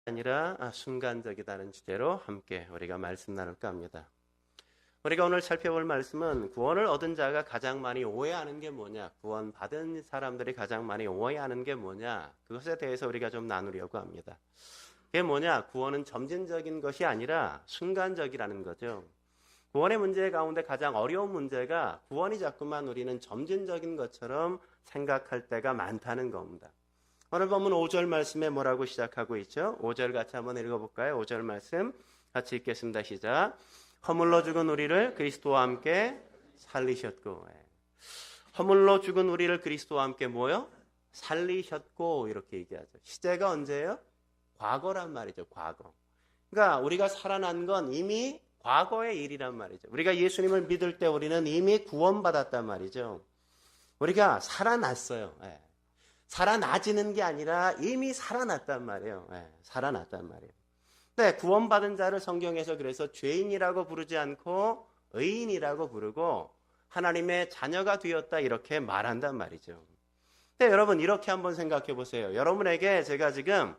아니라 순간적이다는 주제로 함께 우리가 말씀 나눌까 합니다. 우리가 오늘 살펴볼 말씀은 구원을 얻은 자가 가장 많이 오해하는 게 뭐냐, 구원 받은 사람들이 가장 많이 오해하는 게 뭐냐, 그것에 대해서 우리가 좀 나누려고 합니다. 그게 뭐냐, 구원은 점진적인 것이 아니라 순간적이라는 거죠. 구원의 문제 가운데 가장 어려운 문제가 구원이 자꾸만 우리는 점진적인 것처럼 생각할 때가 많다는 겁니다. 오늘 본문 5절 말씀에 뭐라고 시작하고 있죠? 5절 같이 한번 읽어볼까요? 5절 말씀 같이 읽겠습니다. 시작. 허물로 죽은 우리를 그리스도와 함께 살리셨고. 허물로 죽은 우리를 그리스도와 함께 뭐요? 살리셨고 이렇게 얘기하죠. 시제가 언제예요? 과거란 말이죠. 과거. 그러니까 우리가 살아난 건 이미 과거의 일이란 말이죠. 우리가 예수님을 믿을 때 우리는 이미 구원받았단 말이죠. 우리가 살아났어요. 살아나지는 게 아니라 이미 살아났단 말이에요. 살아났단 말이에요. 네, 구원받은 자를 성경에서 그래서 죄인이라고 부르지 않고 의인이라고 부르고 하나님의 자녀가 되었다 이렇게 말한단 말이죠. 네, 여러분 이렇게 한번 생각해 보세요. 여러분에게 제가 지금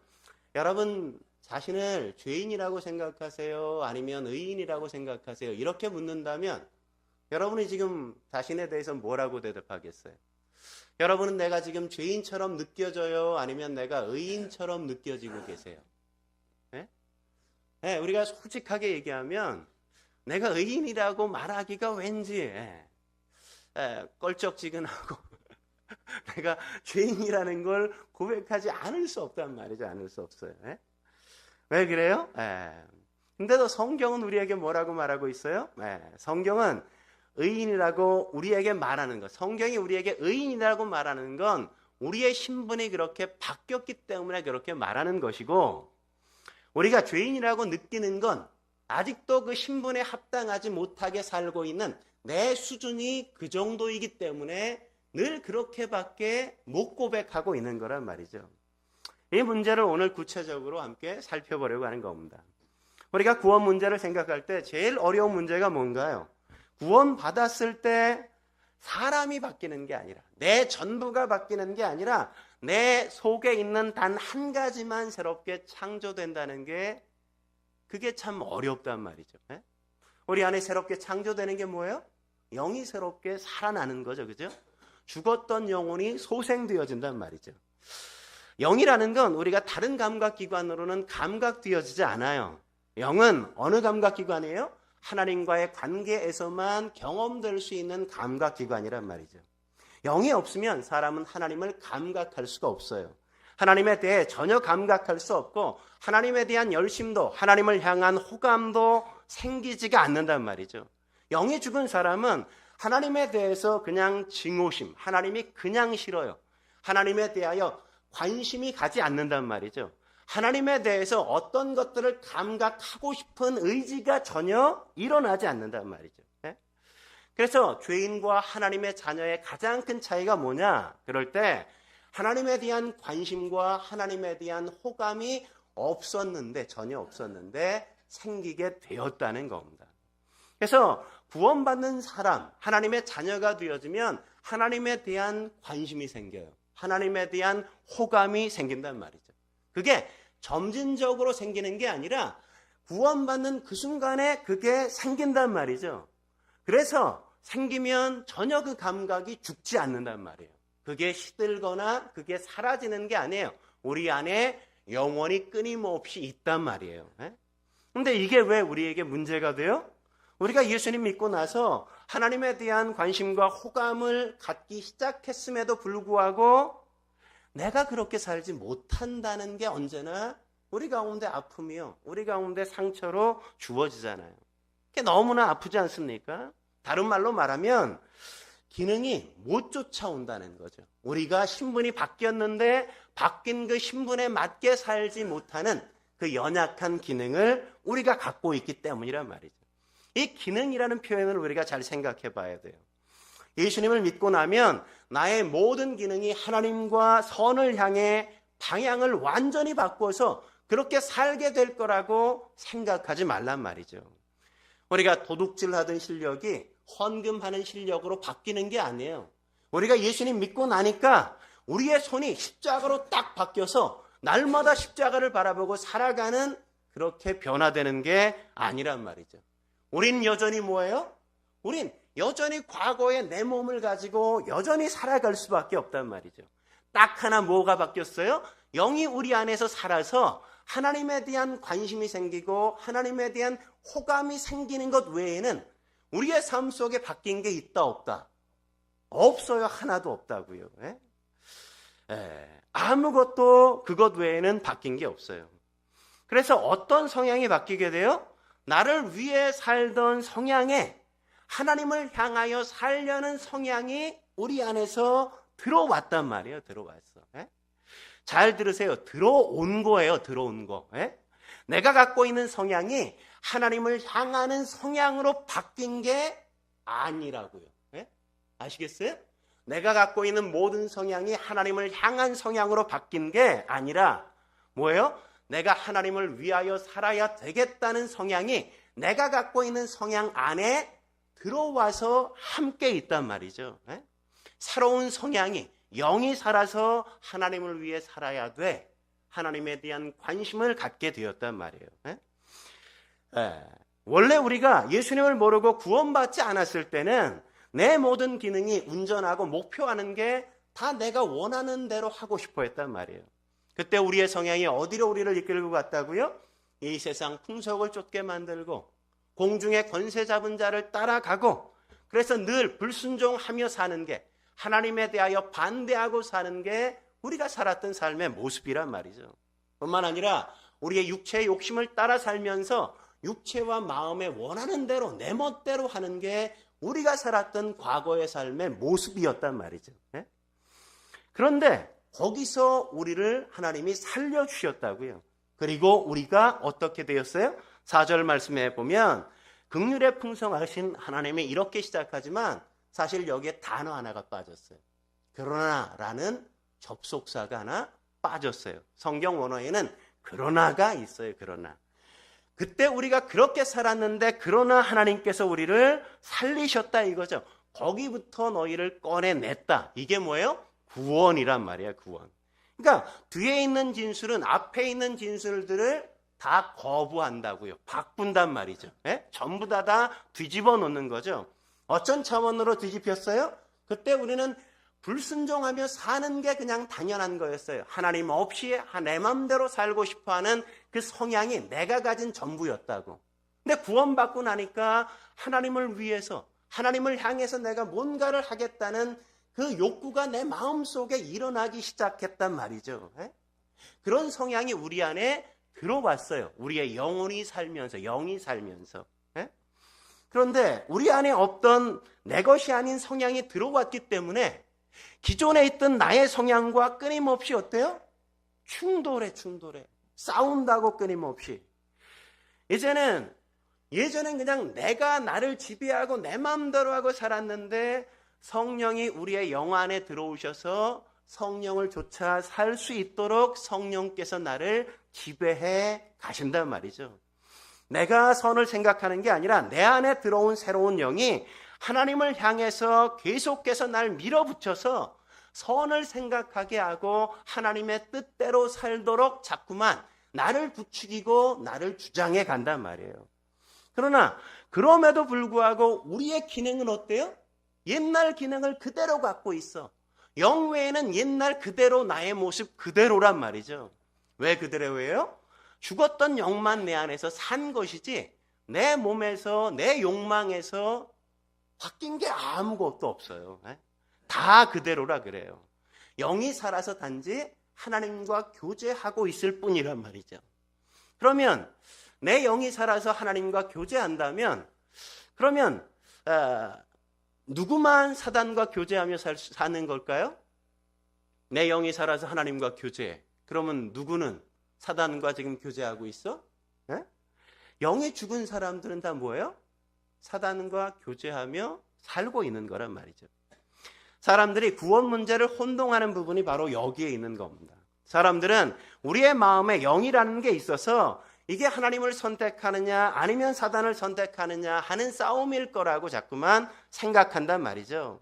여러분 자신을 죄인이라고 생각하세요? 아니면 의인이라고 생각하세요? 이렇게 묻는다면 여러분이 지금 자신에 대해서 뭐라고 대답하겠어요? 여러분은 내가 지금 죄인처럼 느껴져요? 아니면 내가 의인처럼 느껴지고 계세요? 네, 우리가 솔직하게 얘기하면 내가 의인이라고 말하기가 왠지 껄쩍지근하고 내가 죄인이라는 걸 고백하지 않을 수 없단 말이죠. 않을 수 없어요. 왜 그래요? 근데도 성경은 우리에게 뭐라고 말하고 있어요? 성경은 의인이라고 우리에게 말하는 것, 성경이 우리에게 의인이라고 말하는 건 우리의 신분이 그렇게 바뀌었기 때문에 그렇게 말하는 것이고, 우리가 죄인이라고 느끼는 건 아직도 그 신분에 합당하지 못하게 살고 있는 내 수준이 그 정도이기 때문에 늘 그렇게밖에 못 고백하고 있는 거란 말이죠. 이 문제를 오늘 구체적으로 함께 살펴보려고 하는 겁니다. 우리가 구원 문제를 생각할 때 제일 어려운 문제가 뭔가요? 구원 받았을 때 사람이 바뀌는 게 아니라, 내 전부가 바뀌는 게 아니라 내 속에 있는 단 한 가지만 새롭게 창조된다는 게, 그게 참 어렵단 말이죠. 우리 안에 새롭게 창조되는 게 뭐예요? 영이 새롭게 살아나는 거죠. 그죠? 죽었던 영혼이 소생되어진단 말이죠. 영이라는 건 우리가 다른 감각기관으로는 감각되어지지 않아요. 영은 어느 감각기관이에요? 하나님과의 관계에서만 경험될 수 있는 감각기관이란 말이죠. 영이 없으면 사람은 하나님을 감각할 수가 없어요. 하나님에 대해 전혀 감각할 수 없고 하나님에 대한 열심도, 하나님을 향한 호감도 생기지가 않는단 말이죠. 영이 죽은 사람은 하나님에 대해서 그냥 증오심, 하나님이 그냥 싫어요. 하나님에 대하여 관심이 가지 않는단 말이죠. 하나님에 대해서 어떤 것들을 감각하고 싶은 의지가 전혀 일어나지 않는단 말이죠. 그래서 죄인과 하나님의 자녀의 가장 큰 차이가 뭐냐? 그럴 때 하나님에 대한 관심과 하나님에 대한 호감이 없었는데, 전혀 없었는데 생기게 되었다는 겁니다. 그래서 구원받는 사람, 하나님의 자녀가 되어지면 하나님에 대한 관심이 생겨요. 하나님에 대한 호감이 생긴단 말이죠. 그게 점진적으로 생기는 게 아니라 구원받는 그 순간에 그게 생긴단 말이죠. 그래서 생기면 전혀 그 감각이 죽지 않는단 말이에요. 그게 시들거나 그게 사라지는 게 아니에요. 우리 안에 영원히 끊임없이 있단 말이에요. 근데 이게 왜 우리에게 문제가 돼요? 우리가 예수님 믿고 나서 하나님에 대한 관심과 호감을 갖기 시작했음에도 불구하고 내가 그렇게 살지 못한다는 게 언제나 우리 가운데 아픔이요, 우리 가운데 상처로 주어지잖아요. 그게 너무나 아프지 않습니까? 다른 말로 말하면 기능이 못 쫓아온다는 거죠. 우리가 신분이 바뀌었는데 바뀐 그 신분에 맞게 살지 못하는 그 연약한 기능을 우리가 갖고 있기 때문이란 말이죠. 이 기능이라는 표현을 우리가 잘 생각해 봐야 돼요. 예수님을 믿고 나면 나의 모든 기능이 하나님과 선을 향해 방향을 완전히 바꿔서 그렇게 살게 될 거라고 생각하지 말란 말이죠. 우리가 도둑질하던 실력이 헌금하는 실력으로 바뀌는 게 아니에요. 우리가 예수님 믿고 나니까 우리의 손이 십자가로 딱 바뀌어서 날마다 십자가를 바라보고 살아가는 그렇게 변화되는 게 아니란 말이죠. 우린 여전히 뭐예요? 우린 여전히 과거의 내 몸을 가지고 여전히 살아갈 수밖에 없단 말이죠. 딱 하나 뭐가 바뀌었어요? 영이 우리 안에서 살아서 하나님에 대한 관심이 생기고 하나님에 대한 호감이 생기는 것 외에는 우리의 삶 속에 바뀐 게 있다 없다? 없어요. 하나도 없다고요. 아무것도 그것 외에는 바뀐 게 없어요. 그래서 어떤 성향이 바뀌게 돼요? 나를 위해 살던 성향에 하나님을 향하여 살려는 성향이 우리 안에서 들어왔단 말이에요. 들어왔어. 잘 들으세요. 들어온 거예요. 들어온 거. 내가 갖고 있는 성향이 하나님을 향하는 성향으로 바뀐 게 아니라고요. 아시겠어요? 내가 갖고 있는 모든 성향이 하나님을 향한 성향으로 바뀐 게 아니라 뭐예요? 내가 하나님을 위하여 살아야 되겠다는 성향이 내가 갖고 있는 성향 안에 들어와서 함께 있단 말이죠. 새로운 성향이 영이 살아서 하나님을 위해 살아야 돼. 하나님에 대한 관심을 갖게 되었단 말이에요. 원래 우리가 예수님을 모르고 구원받지 않았을 때는 내 모든 기능이 운전하고 목표하는 게 다 내가 원하는 대로 하고 싶어 했단 말이에요. 그때 우리의 성향이 어디로 우리를 이끌고 갔다고요? 이 세상 풍속을 쫓게 만들고 공중의 권세 잡은 자를 따라가고 그래서 늘 불순종하며 사는 게 하나님에 대하여 반대하고 사는 게 우리가 살았던 삶의 모습이란 말이죠. 뿐만 아니라 우리의 육체의 욕심을 따라 살면서 육체와 마음에 원하는 대로 내 멋대로 하는 게 우리가 살았던 과거의 삶의 모습이었단 말이죠. 그런데 거기서 우리를 하나님이 살려주셨다고요. 그리고 우리가 어떻게 되었어요? 4절 말씀에 보면 긍휼에 풍성하신 하나님이 이렇게 시작하지만 사실 여기에 단어 하나가 빠졌어요. 그러나라는 접속사가 하나 빠졌어요. 성경 원어에는 그러나가 있어요. 그러나. 그때 우리가 그렇게 살았는데 그러나 하나님께서 우리를 살리셨다 이거죠. 거기부터 너희를 꺼내냈다. 이게 뭐예요? 구원이란 말이에요. 구원. 그러니까 뒤에 있는 진술은 앞에 있는 진술들을 다 거부한다고요. 바꾼단 말이죠. 전부 다 뒤집어 놓는 거죠. 어떤 차원으로 뒤집혔어요? 그때 우리는 불순종하며 사는 게 그냥 당연한 거였어요. 하나님 없이 내 마음대로 살고 싶어하는 그 성향이 내가 가진 전부였다고. 근데 구원받고 나니까 하나님을 위해서 하나님을 향해서 내가 뭔가를 하겠다는 그 욕구가 내 마음속에 일어나기 시작했단 말이죠. 그런 성향이 우리 안에 들어왔어요. 우리의 영혼이 살면서 영이 살면서. 그런데 우리 안에 없던 내 것이 아닌 성향이 들어왔기 때문에 기존에 있던 나의 성향과 끊임없이 어때요? 충돌해. 싸운다고 끊임없이. 예전엔 그냥 내가 나를 지배하고 내 마음대로 하고 살았는데 성령이 우리의 영 안에 들어오셔서 성령을 쫓아 살 수 있도록 성령께서 나를 지배해 가신단 말이죠. 내가 선을 생각하는 게 아니라 내 안에 들어온 새로운 영이 하나님을 향해서 계속해서 날 밀어붙여서 선을 생각하게 하고 하나님의 뜻대로 살도록 자꾸만 나를 부추기고 나를 주장해 간단 말이에요. 그러나 그럼에도 불구하고 우리의 기능은 어때요? 옛날 기능을 그대로 갖고 있어. 영 외에는 옛날 그대로 나의 모습 그대로란 말이죠. 왜 그대로예요? 죽었던 영만 내 안에서 산 것이지 내 몸에서 내 욕망에서 바뀐 게 아무것도 없어요. 다 그대로라 그래요. 영이 살아서 단지 하나님과 교제하고 있을 뿐이란 말이죠. 그러면 내 영이 살아서 하나님과 교제한다면 그러면 누구만 사단과 교제하며 사는 걸까요? 내 영이 살아서 하나님과 교제해. 그러면 누구는 사단과 지금 교제하고 있어? 영이 죽은 사람들은 다 뭐예요? 사단과 교제하며 살고 있는 거란 말이죠. 사람들이 구원 문제를 혼동하는 부분이 바로 여기에 있는 겁니다. 사람들은 우리의 마음에 영이라는 게 있어서 이게 하나님을 선택하느냐 아니면 사단을 선택하느냐 하는 싸움일 거라고 자꾸만 생각한단 말이죠.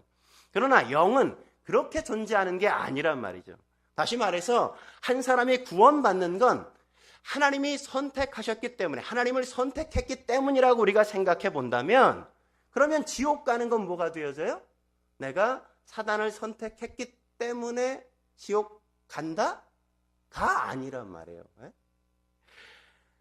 그러나 영은 그렇게 존재하는 게 아니란 말이죠. 다시 말해서 한 사람이 구원받는 건 하나님이 선택하셨기 때문에, 하나님을 선택했기 때문이라고 우리가 생각해 본다면, 그러면 지옥 가는 건 뭐가 되어져요? 내가 사단을 선택했기 때문에 지옥 간다? 가 아니란 말이에요.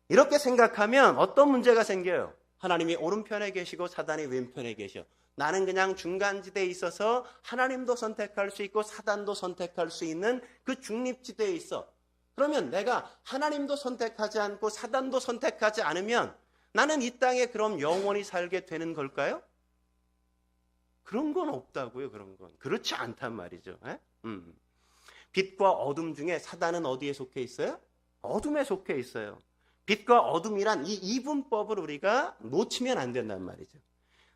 이렇게 생각하면 어떤 문제가 생겨요? 하나님이 오른편에 계시고 사단이 왼편에 계셔. 나는 그냥 중간지대에 있어서 하나님도 선택할 수 있고 사단도 선택할 수 있는 그 중립지대에 있어. 그러면 내가 하나님도 선택하지 않고 사단도 선택하지 않으면 나는 이 땅에 그럼 영원히 살게 되는 걸까요? 그런 건 없다고요. 그런 건. 그렇지 않단 말이죠. 빛과 어둠 중에 사단은 어디에 속해 있어요? 어둠에 속해 있어요. 빛과 어둠이란 이 이분법을 우리가 놓치면 안 된단 말이죠.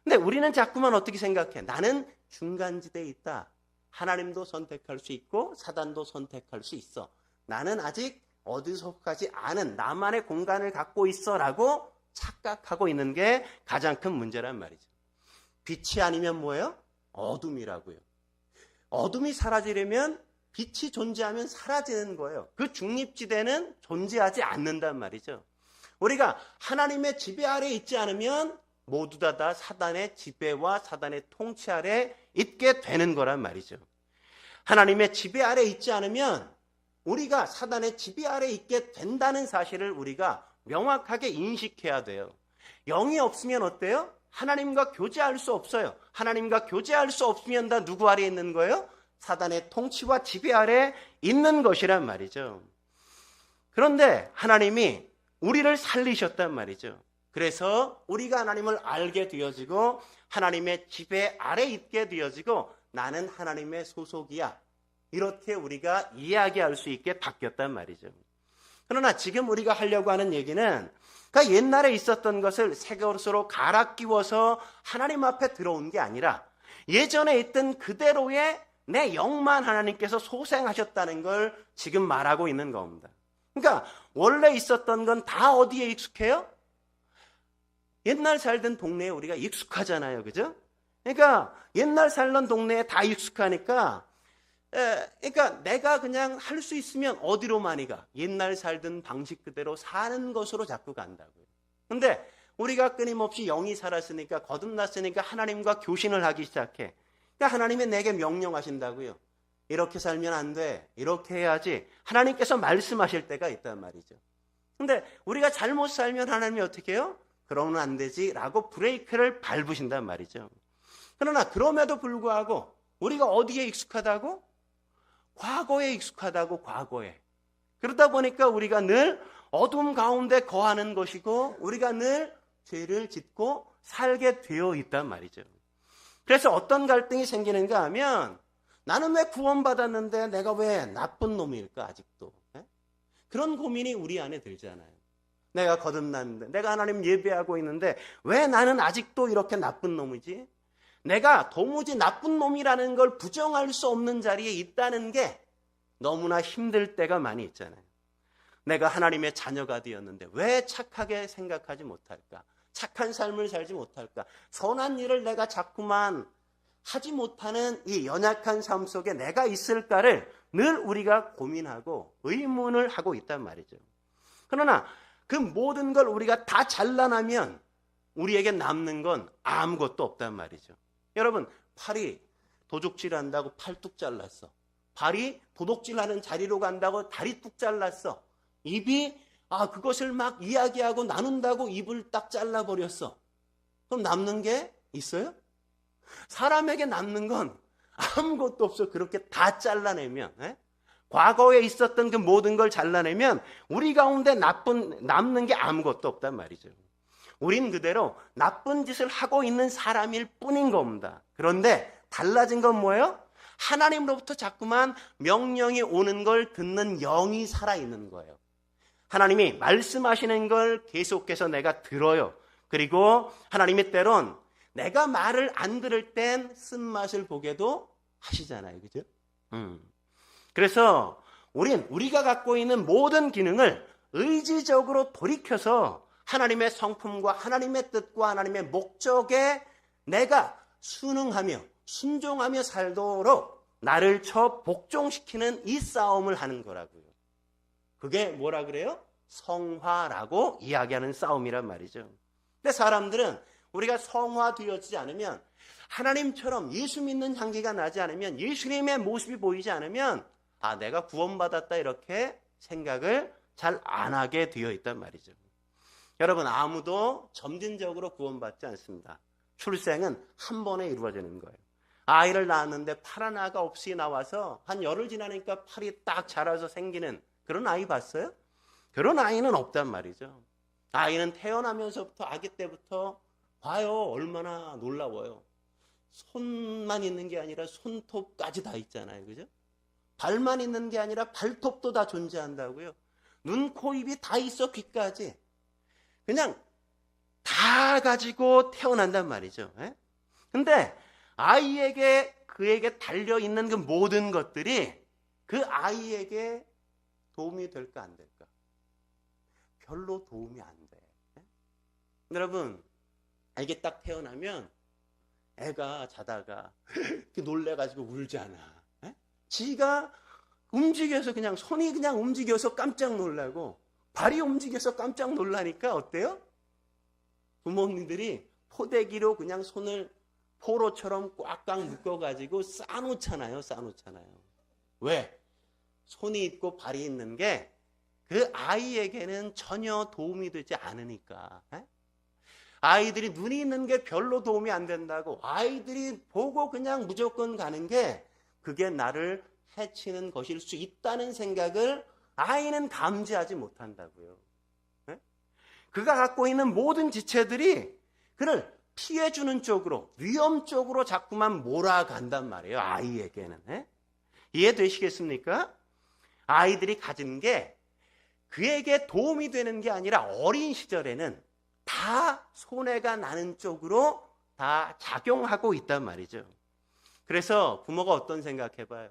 근데 우리는 자꾸만 어떻게 생각해? 나는 중간지대에 있다. 하나님도 선택할 수 있고 사단도 선택할 수 있어. 나는 아직 어디 속하지 않은 나만의 공간을 갖고 있어 라고 착각하고 있는 게 가장 큰 문제란 말이죠. 빛이 아니면 뭐예요? 어둠이라고요. 어둠이 사라지려면 빛이 존재하면 사라지는 거예요. 그 중립지대는 존재하지 않는단 말이죠. 우리가 하나님의 지배 아래 있지 않으면 모두 다 사단의 지배와 사단의 통치 아래 있게 되는 거란 말이죠. 하나님의 지배 아래 있지 않으면 우리가 사단의 지배 아래 있게 된다는 사실을 우리가 명확하게 인식해야 돼요. 영이 없으면 어때요? 하나님과 교제할 수 없어요. 하나님과 교제할 수 없으면 다 누구 아래 있는 거예요? 사단의 통치와 지배 아래 있는 것이란 말이죠. 그런데 하나님이 우리를 살리셨단 말이죠. 그래서 우리가 하나님을 알게 되어지고 하나님의 지배 아래 있게 되어지고 나는 하나님의 소속이야. 이렇게 우리가 이야기할 수 있게 바뀌었단 말이죠. 그러나 지금 우리가 하려고 하는 얘기는 그러니까 옛날에 있었던 것을 새 것으로 갈아 끼워서 하나님 앞에 들어온 게 아니라 예전에 있던 그대로의 내 영만 하나님께서 소생하셨다는 걸 지금 말하고 있는 겁니다. 그러니까 원래 있었던 건 다 어디에 익숙해요? 옛날 살던 동네에 우리가 익숙하잖아요. 그죠? 그러니까 옛날 살던 동네에 다 익숙하니까 그러니까 내가 그냥 할 수 있으면 어디로 많이 가? 옛날 살던 방식 그대로 사는 것으로 자꾸 간다고요. 근데 우리가 끊임없이 영이 살았으니까 거듭났으니까 하나님과 교신을 하기 시작해. 그러니까 하나님이 내게 명령하신다고요. 이렇게 살면 안 돼. 이렇게 해야지. 하나님께서 말씀하실 때가 있단 말이죠. 근데 우리가 잘못 살면 하나님이 어떻게 해요? 그러면 안 되지 라고 브레이크를 밟으신단 말이죠. 그러나 그럼에도 불구하고 우리가 어디에 익숙하다고? 과거에 익숙하다고. 과거에. 그러다 보니까 우리가 늘 어둠 가운데 거하는 것이고 우리가 늘 죄를 짓고 살게 되어 있단 말이죠. 그래서 어떤 갈등이 생기는가 하면 나는 왜 구원받았는데 내가 왜 나쁜 놈일까 아직도. 그런 고민이 우리 안에 들잖아요. 내가 거듭났는데 내가 하나님 예배하고 있는데 왜 나는 아직도 이렇게 나쁜 놈이지? 내가 도무지 나쁜 놈이라는 걸 부정할 수 없는 자리에 있다는 게 너무나 힘들 때가 많이 있잖아요. 내가 하나님의 자녀가 되었는데 왜 착하게 생각하지 못할까? 착한 삶을 살지 못할까? 선한 일을 내가 자꾸만 하지 못하는 이 연약한 삶 속에 내가 있을까를 늘 우리가 고민하고 의문을 하고 있단 말이죠. 그러나 그 모든 걸 우리가 다 잘라내면 우리에게 남는 건 아무것도 없단 말이죠. 여러분, 팔이 도둑질 한다고 팔 뚝 잘랐어. 발이 도둑질하는 자리로 간다고 다리 뚝 잘랐어. 입이 그것을 막 이야기하고 나눈다고 입을 딱 잘라버렸어. 그럼 남는 게 있어요? 사람에게 남는 건 아무것도 없어. 그렇게 다 잘라내면. 과거에 있었던 그 모든 걸 잘라내면 우리 가운데 남는 게 아무것도 없단 말이죠. 우린 그대로 나쁜 짓을 하고 있는 사람일 뿐인 겁니다. 그런데 달라진 건 뭐예요? 하나님으로부터 자꾸만 명령이 오는 걸 듣는 영이 살아있는 거예요. 하나님이 말씀하시는 걸 계속해서 내가 들어요. 그리고 하나님이 때론 내가 말을 안 들을 땐 쓴맛을 보게도 하시잖아요. 그죠? 그래서 우리가 갖고 있는 모든 기능을 의지적으로 돌이켜서 하나님의 성품과 하나님의 뜻과 하나님의 목적에 내가 순응하며 순종하며 살도록 나를 쳐 복종시키는 이 싸움을 하는 거라고요. 그게 뭐라 그래요? 성화라고 이야기하는 싸움이란 말이죠. 근데 사람들은 우리가 성화되어지지 않으면, 하나님처럼 예수 믿는 향기가 나지 않으면, 예수님의 모습이 보이지 않으면 내가 구원받았다 이렇게 생각을 잘 안 하게 되어 있단 말이죠. 여러분, 아무도 점진적으로 구원받지 않습니다. 출생은 한 번에 이루어지는 거예요. 아이를 낳았는데 팔 하나가 없이 나와서 한 열흘 지나니까 팔이 딱 자라서 생기는 그런 아이 봤어요? 그런 아이는 없단 말이죠. 아이는 태어나면서부터, 아기 때부터 봐요. 얼마나 놀라워요. 손만 있는 게 아니라 손톱까지 다 있잖아요. 그죠? 발만 있는 게 아니라 발톱도 다 존재한다고요. 눈, 코, 입이 다 있어. 귀까지. 그냥 다 가지고 태어난단 말이죠. 근데 아이에게, 그에게 달려있는 그 모든 것들이 그 아이에게 도움이 될까 안 될까? 별로 도움이 안 돼. 여러분, 이게 딱 태어나면 애가 자다가 놀래가지고 울잖아. 지가 움직여서, 그냥 손이 그냥 움직여서 깜짝 놀라고, 발이 움직여서 깜짝 놀라니까 어때요? 부모님들이 포대기로 그냥 손을 포로처럼 꽉꽉 묶어가지고 싸놓잖아요. 왜? 손이 있고 발이 있는 게 그 아이에게는 전혀 도움이 되지 않으니까. 아이들이 눈이 있는 게 별로 도움이 안 된다고, 아이들이 보고 그냥 무조건 가는 게 그게 나를 해치는 것일 수 있다는 생각을 아이는 감지하지 못한다고요. 그가 갖고 있는 모든 지체들이 그를 피해주는 쪽으로, 위험 쪽으로 자꾸만 몰아간단 말이에요. 아이에게는. 이해되시겠습니까? 아이들이 가진 게 그에게 도움이 되는 게 아니라 어린 시절에는 다 손해가 나는 쪽으로 다 작용하고 있단 말이죠. 그래서 부모가 어떤 생각해봐요.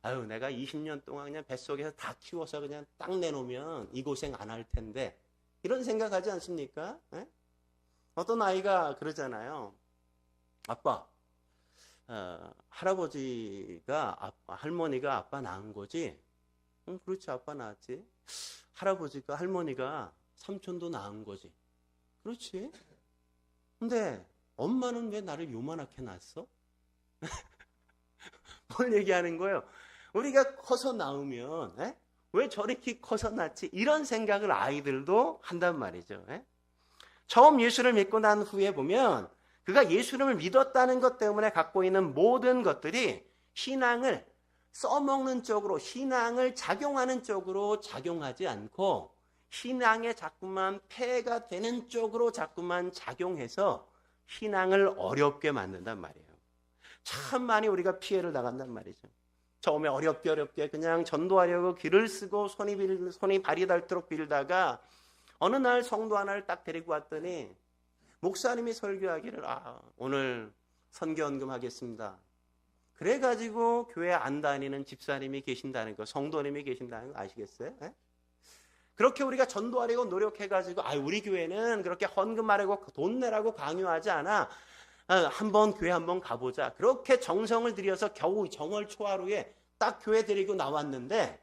아유, 내가 20년 동안 그냥 뱃속에서 다 키워서 그냥 딱 내놓으면 이 고생 안 할 텐데, 이런 생각하지 않습니까? 어떤 아이가 그러잖아요. 아빠, 할아버지가 할머니가 아빠 낳은 거지? 응, 그렇지, 아빠 낳았지. 할아버지가, 할머니가 삼촌도 낳은 거지. 그렇지. 근데 엄마는 왜 나를 요만하게 낳았어? 뭘 얘기하는 거예요? 우리가 커서 낳으면 왜 저렇게 커서 낳지? 이런 생각을 아이들도 한단 말이죠. 처음 예수를 믿고 난 후에 보면 그가 예수님을 믿었다는 것 때문에 갖고 있는 모든 것들이 신앙을 써먹는 쪽으로, 신앙을 작용하는 쪽으로 작용하지 않고 신앙에 자꾸만 폐해가 되는 쪽으로 자꾸만 작용해서 신앙을 어렵게 만든단 말이에요. 참 많이 우리가 피해를 나간단 말이죠. 처음에 어렵게 그냥 전도하려고 길을 쓰고 손이 발이 닳도록 빌다가 어느 날 성도 하나를 딱 데리고 왔더니 목사님이 설교하기를 오늘 선교헌금 하겠습니다. 그래가지고 교회 안 다니는 집사님이 계신다는 거, 성도님이 계신다는 거 아시겠어요? 그렇게 우리가 전도하려고 노력해가지고 우리 교회는 그렇게 헌금하려고 돈 내라고 강요하지 않아. 한번 교회 한번 가보자. 그렇게 정성을 들여서 겨우 정월 초하루에 딱 교회 데리고 나왔는데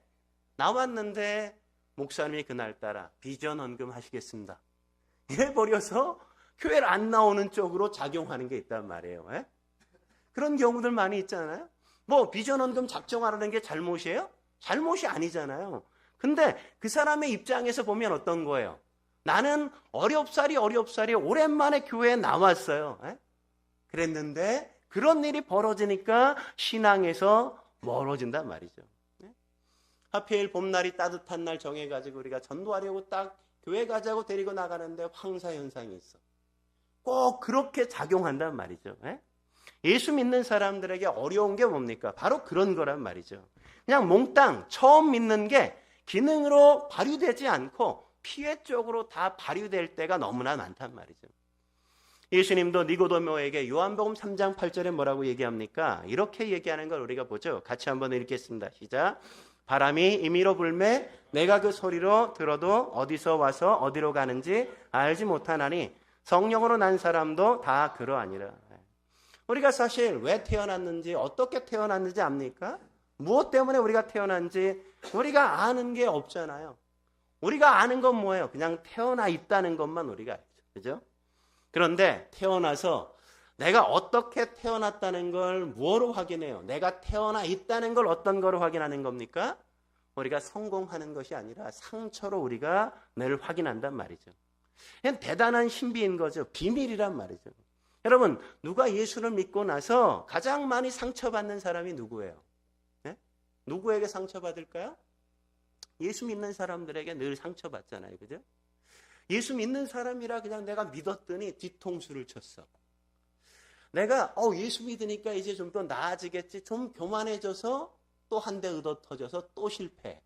목사님이 그날따라 비전 헌금 하시겠습니다. 이래버려서 교회를 안 나오는 쪽으로 작용하는 게 있단 말이에요. 그런 경우들 많이 있잖아요. 뭐 비전 헌금 작정하라는 게 잘못이에요? 잘못이 아니잖아요. 근데 그 사람의 입장에서 보면 어떤 거예요? 나는 어렵사리 오랜만에 교회에 나왔어요. 그랬는데 그런 일이 벌어지니까 신앙에서 멀어진단 말이죠. 하필 봄날이 따뜻한 날 정해가지고 우리가 전도하려고 딱 교회 가자고 데리고 나가는데 황사 현상이 있어. 꼭 그렇게 작용한단 말이죠. 예수 믿는 사람들에게 어려운 게 뭡니까? 바로 그런 거란 말이죠. 그냥 몽땅 처음 믿는 게 기능으로 발휘되지 않고 피해 쪽으로 다 발휘될 때가 너무나 많단 말이죠. 예수님도 니고데모에게 요한복음 3장 8절에 뭐라고 얘기합니까? 이렇게 얘기하는 걸 우리가 보죠. 같이 한번 읽겠습니다. 시작. 바람이 임의로 불매 내가 그 소리로 들어도 어디서 와서 어디로 가는지 알지 못하나니 성령으로 난 사람도 다 그러하니라. 우리가 사실 왜 태어났는지, 어떻게 태어났는지 압니까? 무엇 때문에 우리가 태어난지 우리가 아는 게 없잖아요. 우리가 아는 건 뭐예요? 그냥 태어나 있다는 것만 우리가 알죠. 그죠? 그런데 태어나서 내가 어떻게 태어났다는 걸 뭐로 확인해요? 내가 태어나 있다는 걸 어떤 거로 확인하는 겁니까? 우리가 성공하는 것이 아니라 상처로 우리가 늘 확인한단 말이죠. 그냥 대단한 신비인 거죠. 비밀이란 말이죠. 여러분, 누가 예수를 믿고 나서 가장 많이 상처받는 사람이 누구예요? 네? 누구에게 상처받을까요? 예수 믿는 사람들에게 늘 상처받잖아요. 그죠? 예수 믿는 사람이라 그냥 내가 믿었더니 뒤통수를 쳤어. 내가 예수 믿으니까 이제 좀 더 나아지겠지. 좀 교만해져서 또 한 대 얻어 터져서 또 실패.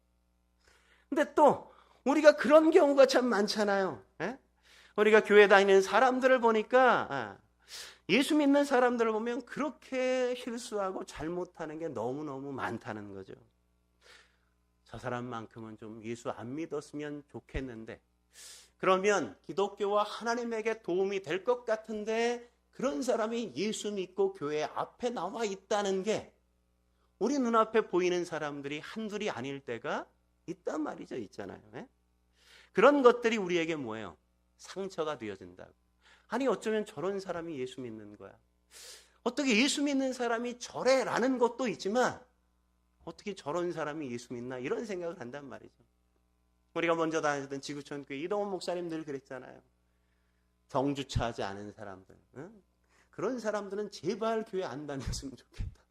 근데 또 우리가 그런 경우가 참 많잖아요. 에? 우리가 교회 다니는 사람들을 보니까 예수 믿는 사람들을 보면 그렇게 실수하고 잘못하는 게 너무너무 많다는 거죠. 저 사람만큼은 좀 예수 안 믿었으면 좋겠는데, 그러면 기독교와 하나님에게 도움이 될 것 같은데 그런 사람이 예수 믿고 교회 앞에 나와 있다는 게 우리 눈앞에 보이는 사람들이 한둘이 아닐 때가 있단 말이죠. 있잖아요. 예? 그런 것들이 우리에게 뭐예요? 상처가 되어진다고. 아니 어쩌면 저런 사람이 예수 믿는 거야. 어떻게 예수 믿는 사람이 저래? 라는 것도 있지만 어떻게 저런 사람이 예수 믿나? 이런 생각을 한단 말이죠. 우리가 먼저 다녔던 지구촌 교회 이동원 목사님 늘 그랬잖아요. 정주차하지 않은 사람들. 응? 그런 사람들은 제발 교회 안 다녔으면 좋겠다.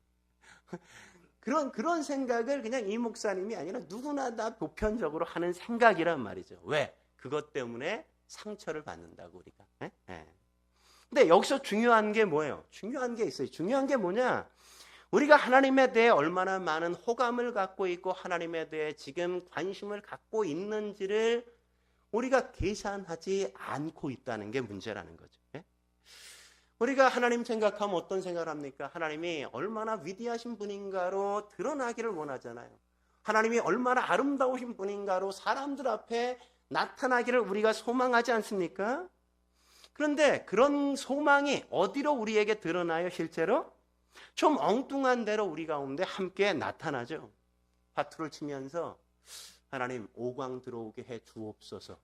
그런 생각을 그냥 이 목사님이 아니라 누구나 다 보편적으로 하는 생각이란 말이죠. 왜? 그것 때문에 상처를 받는다고 우리가. 예? 예. 근데 여기서 중요한 게 뭐예요? 중요한 게 있어요. 중요한 게 뭐냐? 우리가 하나님에 대해 얼마나 많은 호감을 갖고 있고 하나님에 대해 지금 관심을 갖고 있는지를 우리가 계산하지 않고 있다는 게 문제라는 거죠. 예? 우리가 하나님 생각하면 어떤 생각을 합니까? 하나님이 얼마나 위대하신 분인가로 드러나기를 원하잖아요. 하나님이 얼마나 아름다우신 분인가로 사람들 앞에 나타나기를 우리가 소망하지 않습니까? 그런데 그런 소망이 어디로 우리에게 드러나요, 실제로? 좀 엉뚱한 대로 우리 가운데 함께 나타나죠. 화투를 치면서 하나님 오광 들어오게 해 주옵소서.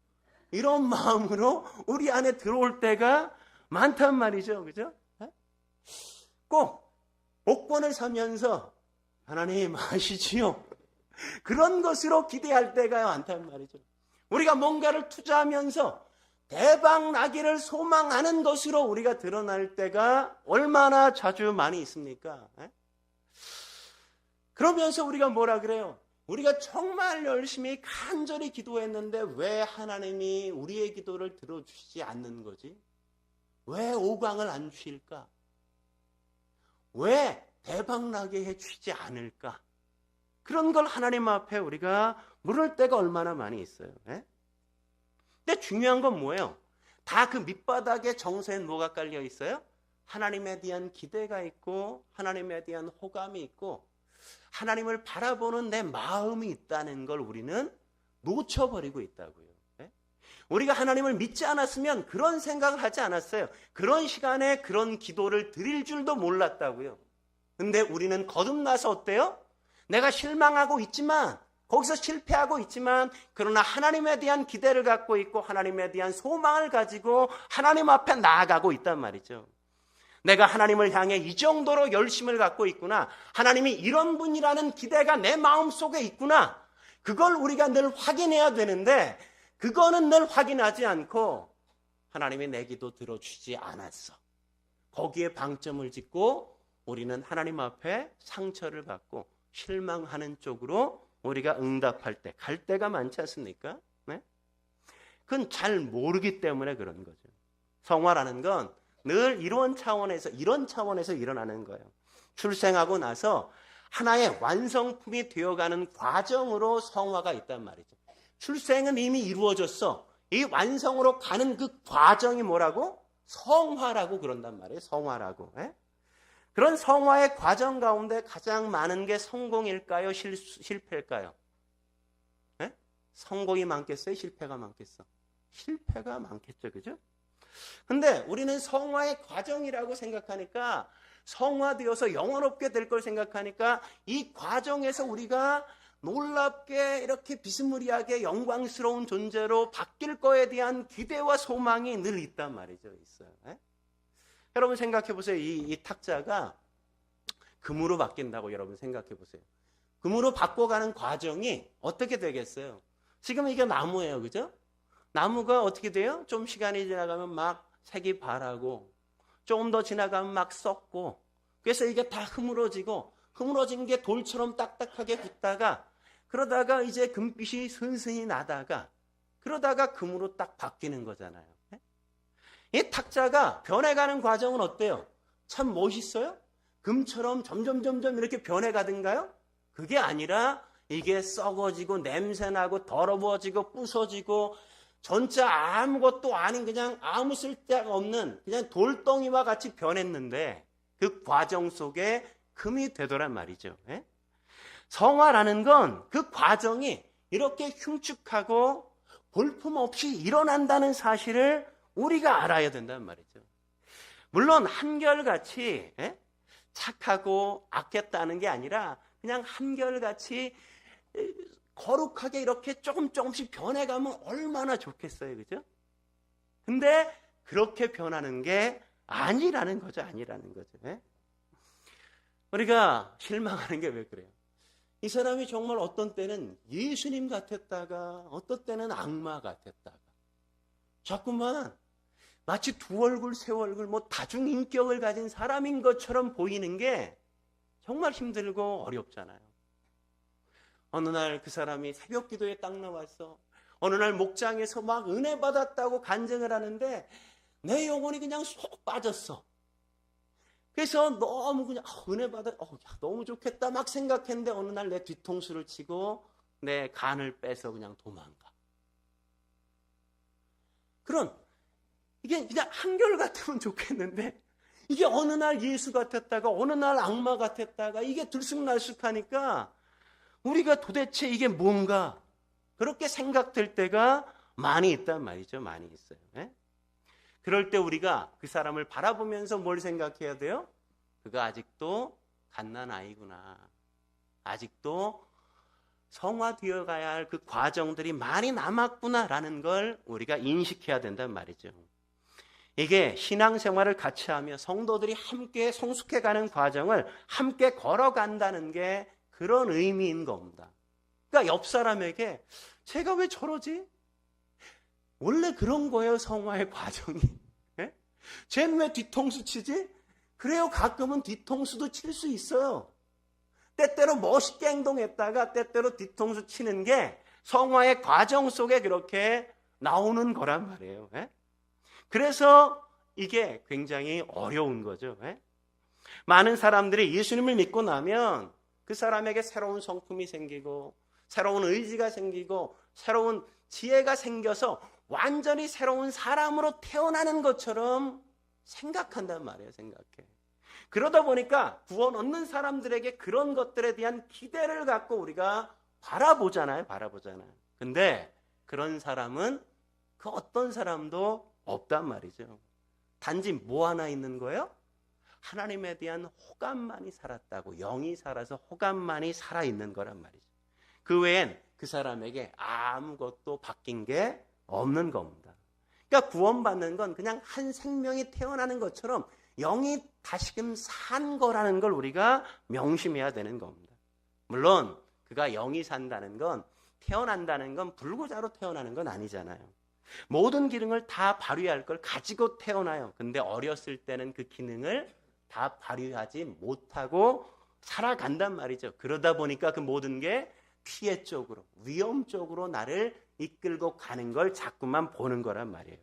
이런 마음으로 우리 안에 들어올 때가 많단 말이죠. 그죠? 꼭 복권을 사면서 하나님 아시지요? 그런 것으로 기대할 때가 많단 말이죠. 우리가 뭔가를 투자하면서 대박 나기를 소망하는 것으로 우리가 드러날 때가 얼마나 자주 많이 있습니까? 그러면서 우리가 뭐라 그래요? 우리가 정말 열심히 간절히 기도했는데 왜 하나님이 우리의 기도를 들어주시지 않는 거지? 왜 오광을 안 주실까? 왜 대박나게 해주시지 않을까? 그런 걸 하나님 앞에 우리가 물을 때가 얼마나 많이 있어요. 근데 중요한 건 뭐예요? 다 그 밑바닥에 정서엔 뭐가 깔려 있어요? 하나님에 대한 기대가 있고 하나님에 대한 호감이 있고 하나님을 바라보는 내 마음이 있다는 걸 우리는 놓쳐버리고 있다고요. 우리가 하나님을 믿지 않았으면 그런 생각을 하지 않았어요. 그런 시간에 그런 기도를 드릴 줄도 몰랐다고요. 근데 우리는 거듭나서 어때요? 내가 실망하고 있지만 거기서 실패하고 있지만 그러나 하나님에 대한 기대를 갖고 있고 하나님에 대한 소망을 가지고 하나님 앞에 나아가고 있단 말이죠. 내가 하나님을 향해 이 정도로 열심을 갖고 있구나. 하나님이 이런 분이라는 기대가 내 마음속에 있구나. 그걸 우리가 늘 확인해야 되는데 그거는 늘 확인하지 않고 하나님이 내 기도 들어주지 않았어. 거기에 방점을 짓고 우리는 하나님 앞에 상처를 받고 실망하는 쪽으로 우리가 응답할 때, 갈 때가 많지 않습니까? 네? 그건 잘 모르기 때문에 그런 거죠. 성화라는 건 늘 이런 차원에서 일어나는 거예요. 출생하고 나서 하나의 완성품이 되어가는 과정으로 성화가 있단 말이죠. 출생은 이미 이루어졌어. 이 완성으로 가는 그 과정이 뭐라고? 성화라고 그런단 말이에요. 성화라고. 그런 성화의 과정 가운데 가장 많은 게 성공일까요? 실패일까요? 성공이 많겠어요? 실패가 많겠어? 실패가 많겠죠. 그죠? 근데 우리는 성화의 과정이라고 생각하니까, 성화되어서 영원롭게 될 걸 생각하니까 이 과정에서 우리가 놀랍게 이렇게 비스무리하게 영광스러운 존재로 바뀔 거에 대한 기대와 소망이 늘 있단 말이죠. 있어요. 예? 여러분 생각해 보세요. 이 탁자가 금으로 바뀐다고 여러분 생각해 보세요. 금으로 바꿔가는 과정이 어떻게 되겠어요? 지금 이게 나무예요. 그죠? 나무가 어떻게 돼요? 좀 시간이 지나가면 막 색이 바라고, 조금 더 지나가면 막 썩고, 그래서 이게 다 흐물어진 게 돌처럼 딱딱하게 굳다가, 그러다가 이제 금빛이 스은스이 나다가, 그러다가 금으로 딱 바뀌는 거잖아요. 이 탁자가 변해가는 과정은 어때요? 참 멋있어요? 금처럼 점점 이렇게 변해가든가요? 그게 아니라 이게 썩어지고 냄새나고 더러워지고 부서지고 전체 아무것도 아닌 그냥 아무 쓸데가 없는 그냥 돌덩이와 같이 변했는데 그 과정 속에 금이 되더란 말이죠. 성화라는 건 그 과정이 이렇게 흉측하고 볼품없이 일어난다는 사실을 우리가 알아야 된단 말이죠. 물론 한결같이 착하고 악했다는 게 아니라 그냥 한결같이 거룩하게 이렇게 조금씩 변해가면 얼마나 좋겠어요. 그죠? 근데 그렇게 변하는 게 아니라는 거죠. 우리가 실망하는 게 왜 그래요? 이 사람이 정말 어떤 때는 예수님 같았다가 어떤 때는 악마 같았다가 자꾸만 마치 두 얼굴, 세 얼굴, 다중인격을 가진 사람인 것처럼 보이는 게 정말 힘들고 어렵잖아요. 어느 날 그 사람이 새벽 기도에 딱 나와서 어느 날 목장에서 막 은혜 받았다고 간증을 하는데 내 영혼이 그냥 쏙 빠졌어. 그래서 너무 그냥 은혜 받아, 너무 좋겠다 막 생각했는데 어느 날 내 뒤통수를 치고 내 간을 빼서 그냥 도망가. 이게 그냥 한결같으면 좋겠는데 이게 어느 날 예수 같았다가 어느 날 악마 같았다가 이게 들쑥날쑥하니까 우리가 도대체 이게 뭔가 그렇게 생각될 때가 많이 있단 말이죠. 많이 있어요. 그럴 때 우리가 그 사람을 바라보면서 뭘 생각해야 돼요? 그가 아직도 갓난아이구나. 아직도 성화되어 가야 할 그 과정들이 많이 남았구나라는 걸 우리가 인식해야 된단 말이죠. 이게 신앙생활을 같이 하며 성도들이 함께 성숙해가는 과정을 함께 걸어간다는 게 그런 의미인 겁니다. 그러니까 옆 사람에게 제가 왜 저러지? 원래 그런 거예요. 성화의 과정이. 쟤는 왜 뒤통수 치지? 그래요. 가끔은 뒤통수도 칠 수 있어요. 때때로 멋있게 행동했다가 때때로 뒤통수 치는 게 성화의 과정 속에 그렇게 나오는 거란 말이에요. 그래서 이게 굉장히 어려운 거죠. 많은 사람들이 예수님을 믿고 나면 그 사람에게 새로운 성품이 생기고 새로운 의지가 생기고 새로운 지혜가 생겨서 완전히 새로운 사람으로 태어나는 것처럼 생각한단 말이에요. 그러다 보니까 구원 얻는 사람들에게 그런 것들에 대한 기대를 갖고 우리가 바라보잖아요. 근데 그런 사람은 그 어떤 사람도 없단 말이죠. 단지 뭐 하나 있는 거예요? 하나님에 대한 호감만이 살았다고. 영이 살아서 호감만이 살아있는 거란 말이죠. 그 외엔 그 사람에게 아무것도 바뀐 게 없는 겁니다. 그러니까 구원받는 건 그냥 한 생명이 태어나는 것처럼 영이 다시금 산 거라는 걸 우리가 명심해야 되는 겁니다. 물론 그가 영이 산다는 건 태어난다는 건 불구자로 태어나는 건 아니잖아요. 모든 기능을 다 발휘할 걸 가지고 태어나요. 근데 어렸을 때는 그 기능을 다 발휘하지 못하고 살아간단 말이죠. 그러다 보니까 그 모든 게 피해 쪽으로, 위험 쪽으로 나를 이끌고 가는 걸 자꾸만 보는 거란 말이에요.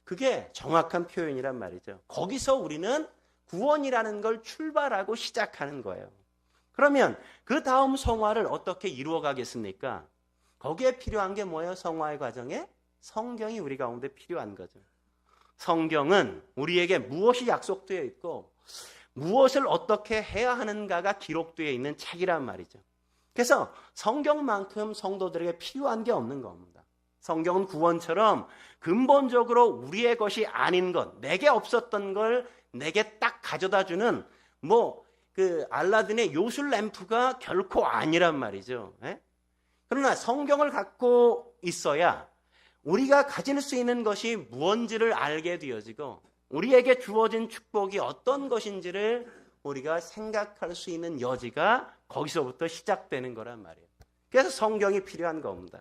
그게 정확한 표현이란 말이죠. 거기서 우리는 구원이라는 걸 출발하고 시작하는 거예요. 그러면 그 다음 성화를 어떻게 이루어 가겠습니까? 거기에 필요한 게 뭐예요? 성화의 과정에? 성경이 우리 가운데 필요한 거죠. 성경은 우리에게 무엇이 약속되어 있고 무엇을 어떻게 해야 하는가가 기록되어 있는 책이란 말이죠. 그래서 성경만큼 성도들에게 필요한 게 없는 겁니다. 성경은 구원처럼 근본적으로 우리의 것이 아닌 것, 내게 없었던 걸 내게 딱 가져다 주는 그 알라딘의 요술 램프가 결코 아니란 말이죠. 예? 그러나 성경을 갖고 있어야 우리가 가질 수 있는 것이 무언지를 알게 되어지고 우리에게 주어진 축복이 어떤 것인지를 우리가 생각할 수 있는 여지가 거기서부터 시작되는 거란 말이에요. 그래서 성경이 필요한 겁니다.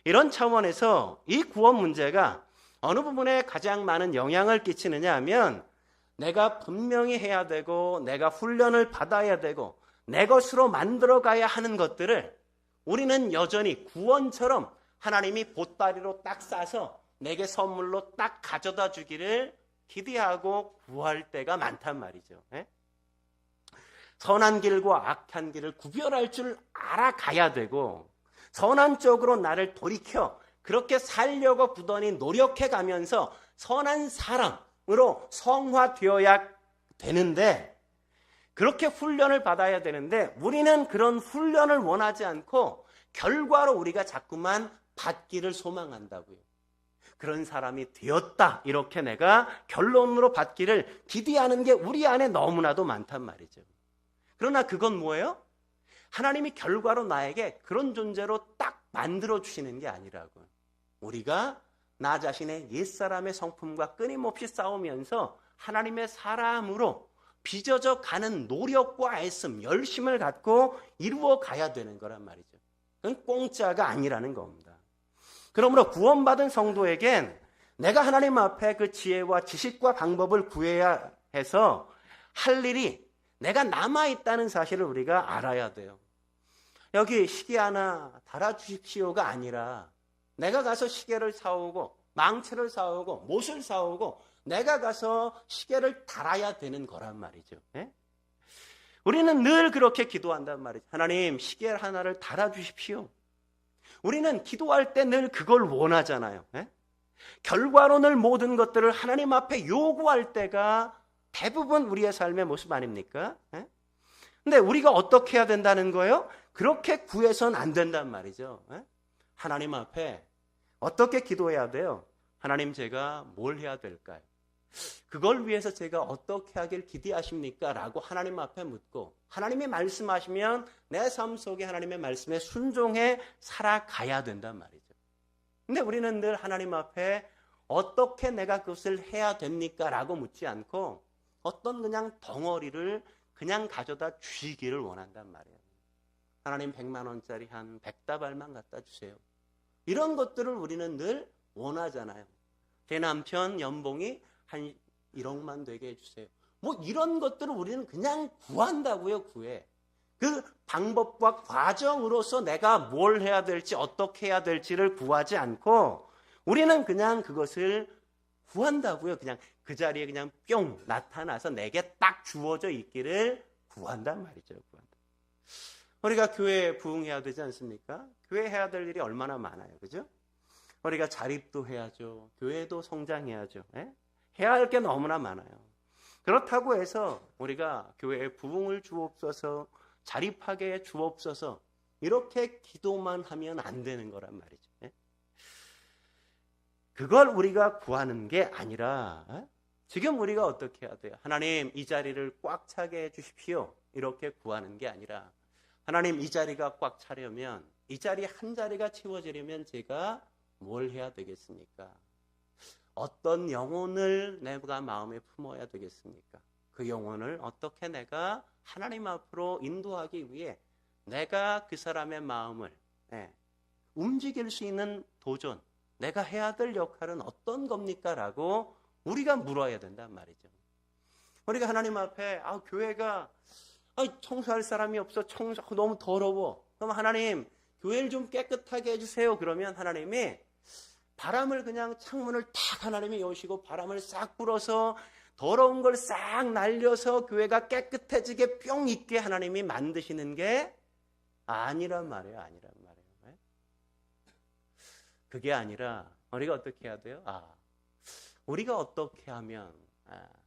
이런 차원에서 이 구원 문제가 어느 부분에 가장 많은 영향을 끼치느냐 하면 내가 분명히 해야 되고 내가 훈련을 받아야 되고 내 것으로 만들어가야 하는 것들을 우리는 여전히 구원처럼 하나님이 보따리로 딱 싸서 내게 선물로 딱 가져다 주기를 기대하고 구할 때가 많단 말이죠. 예? 선한 길과 악한 길을 구별할 줄 알아가야 되고 선한 쪽으로 나를 돌이켜 그렇게 살려고 부단히 노력해 가면서 선한 사람으로 성화되어야 되는데 그렇게 훈련을 받아야 되는데 우리는 그런 훈련을 원하지 않고 결과로 우리가 자꾸만 받기를 소망한다고요. 그런 사람이 되었다 이렇게 내가 결론으로 받기를 기대하는 게 우리 안에 너무나도 많단 말이죠. 그러나 그건 뭐예요? 하나님이 결과로 나에게 그런 존재로 딱 만들어주시는 게 아니라고요. 우리가 나 자신의 옛사람의 성품과 끊임없이 싸우면서 하나님의 사람으로 빚어져 가는 노력과 애씀, 열심을 갖고 이루어 가야 되는 거란 말이죠. 그건 공짜가 아니라는 겁니다. 그러므로 구원받은 성도에겐 내가 하나님 앞에 그 지혜와 지식과 방법을 구해야 해서 할 일이 내가 남아있다는 사실을 우리가 알아야 돼요. 여기 시계 하나 달아주십시오가 아니라 내가 가서 시계를 사오고 망치를 사오고 못을 사오고 내가 가서 시계를 달아야 되는 거란 말이죠. 예? 우리는 늘 그렇게 기도한단 말이죠. 하나님 시계 하나를 달아주십시오. 우리는 기도할 때 늘 그걸 원하잖아요. 예? 결과로 늘 모든 것들을 하나님 앞에 요구할 때가 대부분 우리의 삶의 모습 아닙니까? 예? 근데 우리가 어떻게 해야 된다는 거예요? 그렇게 구해서는 안 된단 말이죠. 예? 하나님 앞에 어떻게 기도해야 돼요? 하나님 제가 뭘 해야 될까요? 그걸 위해서 제가 어떻게 하길 기대하십니까? 라고 하나님 앞에 묻고 하나님이 말씀하시면 내 삶 속에 하나님의 말씀에 순종해 살아가야 된단 말이죠. 근데 우리는 늘 하나님 앞에 어떻게 내가 그것을 해야 됩니까? 라고 묻지 않고 어떤 그냥 덩어리를 그냥 가져다 주시기를 원한단 말이에요. 하나님 100만 원짜리 한 100다발만 갖다 주세요. 이런 것들을 우리는 늘 원하잖아요. 제 남편 연봉이 한 1억만 되게 해주세요. 이런 것들을 우리는 그냥 구한다고요. 구해. 그 방법과 과정으로서 내가 뭘 해야 될지 어떻게 해야 될지를 구하지 않고 우리는 그냥 그것을 구한다고요. 그냥 그 자리에 그냥 뿅 나타나서 내게 딱 주어져 있기를 구한단 말이죠. 구한다. 우리가 교회에 부흥해야 되지 않습니까? 교회 해야 될 일이 얼마나 많아요. 그죠? 우리가 자립도 해야죠. 교회도 성장해야죠. 예? 해야 할 게 너무나 많아요. 그렇다고 해서 우리가 교회에 부흥을 주옵소서, 자립하게 주옵소서 이렇게 기도만 하면 안 되는 거란 말이죠. 예? 그걸 우리가 구하는 게 아니라 지금 우리가 어떻게 해야 돼요? 하나님 이 자리를 꽉 차게 해주십시오. 이렇게 구하는 게 아니라 하나님 이 자리가 꽉 차려면 이 자리 한 자리가 채워지려면 제가 뭘 해야 되겠습니까? 어떤 영혼을 내가 마음에 품어야 되겠습니까? 그 영혼을 어떻게 내가 하나님 앞으로 인도하기 위해 내가 그 사람의 마음을 움직일 수 있는 도전, 내가 해야 될 역할은 어떤 겁니까? 라고 우리가 물어야 된단 말이죠. 우리가 하나님 앞에 교회가 청소할 사람이 없어. 너무 더러워. 그럼 하나님 교회를 좀 깨끗하게 해주세요. 그러면 하나님이 바람을 그냥 창문을 탁 하나님이 여시고 바람을 싹 불어서 더러운 걸 싹 날려서 교회가 깨끗해지게 뿅 있게 하나님이 만드시는 게 아니란 말이에요. 아니란 말이에요. 그게 아니라 우리가 어떻게 해야 돼요? 우리가 어떻게 하면